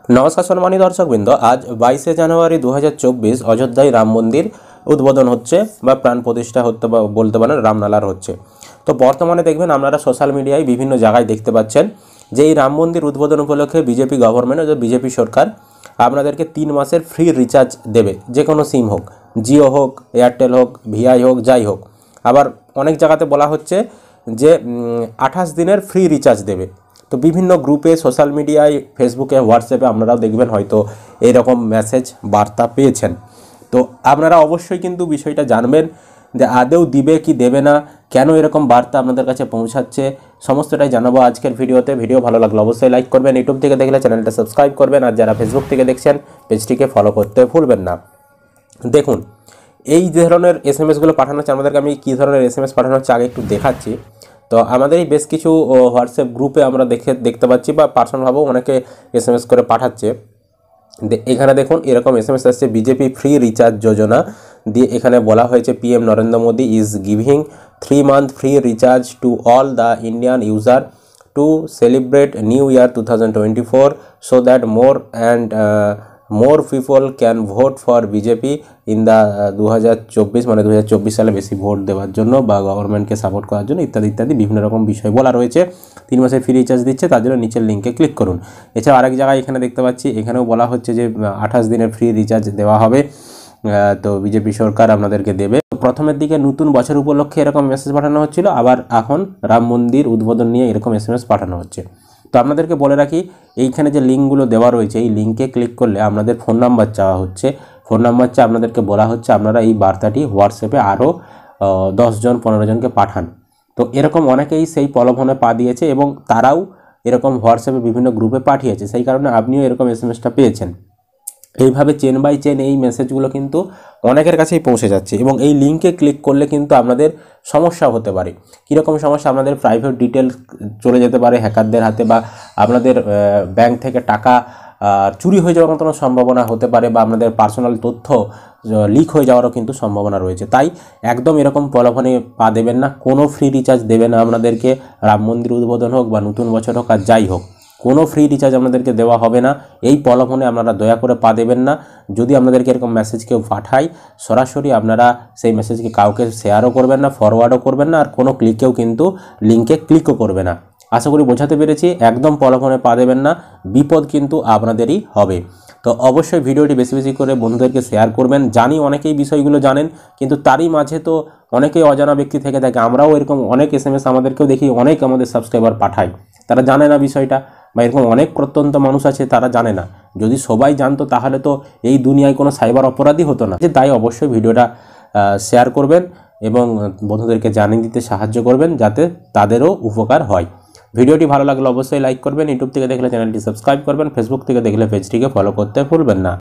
नमस्कार सम्मानित दर्शकबृंद, आज 22 জানুয়ারি 2024 अयोध्याয় राम मंदिर उद्बोधन होच्छे बा प्राण प्रतिष्ठा होते बोलते पारेन रामलालार होच्छे। तो बर्तमाने देखबेन आपनारा सोशल मीडियाय विभिन्न जायगाय देखते पाच्छेन जे এই राम मंदिर उद्बोधन उपलक्षे बीजेपी गवर्नमेंट बीजेपी सरकार आपनादेरके 3 मासेर फ्री रिचार्ज देবে, जे कोनो सिम होक, जिओ होक, एयरटेल होक, ভিআই होक, যাই হোক। আবার অনেক জায়গাতে বলা হচ্ছে যে 28 দিনের ফ্রি রিচার্জ দেবে। তো বিভিন্ন গ্রুপে সোশ্যাল মিডিয়ায় ফেসবুকে হোয়াটসঅ্যাপে আপনারাও দেখবেন হয়তো এইরকম মেসেজ বার্তা পেয়েছেন। তো আপনারা অবশ্যই কিন্তু বিষয়টা জানবেন যে আদৌ দিবে কি দেবে না, কেন এরকম বার্তা আপনাদের কাছে পৌঁছাচ্ছে, সমস্তটাই জানাবো আজকের ভিডিওতে। ভিডিও ভালো লাগলে অবশ্যই লাইক করবেন, ইউটিউব থেকে দেখলে চ্যানেলটা সাবস্ক্রাইব করবেন, আর যারা ফেসবুক থেকে দেখছেন পেজটিকে ফলো করতে ভুলবেন না। দেখুন, এই ধরনের এসএমএসগুলো পাঠানো হচ্ছে আমাদেরকে, আমি কী ধরনের এসএমএস পাঠানো হচ্ছে আগে একটু দেখাচ্ছি। তো আমাদের এই বেশ কিছু হোয়াটসঅ্যাপ গ্রুপে আমরা দেখতে পাচ্ছি বা পার্সোনালভাবেও অনেকে এসএমএস করে পাঠাচ্ছে। এখানে দেখুন এরকম এসএমএস আসছে, বিজেপি ফ্রি রিচার্জ যোজনা দিয়ে এখানে বলা হয়েছে PM Narendra Modi is giving 3 month free recharge to all the Indian user to celebrate new year 2024 so that more people can vote for BJP in the 2024 মানে 2024 সালে বেশি ভোট দেওয়ার জন্য বা গভর্নমেন্টকে সাপোর্ট করার জন্য ইত্যাদি ইত্যাদি বিভিন্ন রকম বিষয় বলা রয়েছে। 3 মাসের ফ্রি রিচার্জ দিচ্ছে, তার জন্য নিচের লিঙ্কে ক্লিক করুন। এছাড়া আরেক জায়গায় এখানে দেখতে পাচ্ছি, এখানেও বলা হচ্ছে যে 28 দিনের ফ্রি রিচার্জ দেওয়া হবে, তো বিজেপি সরকার আপনাদেরকে দেবে। প্রথমের দিকে নতুন বছর উপলক্ষে এরকম মেসেজ পাঠানো হচ্ছিল, আবার এখন রাম মন্দির উদ্বোধন নিয়ে এরকম এসএমএস পাঠানো হচ্ছে। তো আপনাদেরকে বলে রাখি, এইখানে যে লিঙ্কগুলো দেওয়া রয়েছে এই লিঙ্কে ক্লিক করলে আপনাদের ফোন নাম্বার চাওয়া হচ্ছে। ফোন নাম্বার চেয়ে আপনাদেরকে বলা হচ্ছে আপনারা এই বার্তাটি হোয়াটসঅ্যাপে আরও 10 জন 15 জনকে পাঠান। তো এরকম অনেকেই সেই প্রলোভনে পা দিয়েছে এবং তারাও এরকম হোয়াটসঅ্যাপে বিভিন্ন গ্রুপে পাঠিয়েছে, সেই কারণে আপনিও এরকম এসএমএসটা পেয়েছেন। এইভাবে চেন বাই চেন এই মেসেজগুলো কিন্তু অনেকের কাছেই পৌঁছে যাচ্ছে এবং এই লিঙ্কে ক্লিক করলে কিন্তু আপনাদের সমস্যা হতে পারে। কীরকম সমস্যা? আপনাদের প্রাইভেট ডিটেল চলে যেতে পারে হ্যাকারদের হাতে, বা আপনাদের ব্যাংক থেকে টাকা চুরি হয়ে যাওয়ার মতন সম্ভাবনা হতে পারে, বা আপনাদের পার্সোনাল তথ্য লিক হয়ে যাওয়ারও কিন্তু সম্ভাবনা রয়েছে। তাই একদম এরকম প্রলোভনে পা দেবেন না, কোনো ফ্রি রিচার্জ দেবে না আপনাদেরকে। রাম মন্দির উদ্বোধন হোক বা নতুন বছর হোক আর যাই হোক, কোনো ফ্রি রিচার্জ আপনাদেরকে দেওয়া হবে না। এই প্রলোভনে আপনারা দয়া করে পা দেবেন না। যদি আপনাদেরকে এরকম মেসেজ কেউ পাঠায়, সরাসরি আপনারা সেই মেসেজকে কাউকে শেয়ারও করবেন না, ফরওয়ার্ডও করবেন না, আর কোনো ক্লিকেও কিন্তু লিঙ্কে ক্লিকও করবে না। আশা করি বোঝাতে পেরেছি। একদম প্রলোভনে পা দেবেন না, বিপদ কিন্তু আপনাদেরই হবে। তো অবশ্যই ভিডিওটি বেশি বেশি করে বন্ধুদেরকে শেয়ার করবেন। জানি অনেকেই বিষয়গুলো জানেন, কিন্তু তারই মাঝে তো অনেকেই অজানা ব্যক্তি থেকে থাকে। আমরাও এরকম অনেক এসএমএস আমাদেরকেও দেখি, অনেক আমাদের সাবস্ক্রাইবার পাঠায়, তারা জানে না বিষয়টা, বা এরকম অনেক প্রত্যন্ত মানুষ আছে তারা জানে না। যদি সবাই জানতো তাহলে তো এই দুনিয়ায় কোনো সাইবার অপরাধী হতো না। তাই অবশ্যই ভিডিওটা শেয়ার করবেন এবং বন্ধুদেরকে জানিয়ে দিতে সাহায্য করবেন, যাতে তাদেরও উপকার হয়। ভিডিওটি ভালো লাগলে অবশ্যই লাইক করবেন, ইউটিউব থেকে দেখলে চ্যানেলটি সাবস্ক্রাইব করবেন, ফেসবুক থেকে দেখলে পেজটিকে ফলো করতে ভুলবেন না।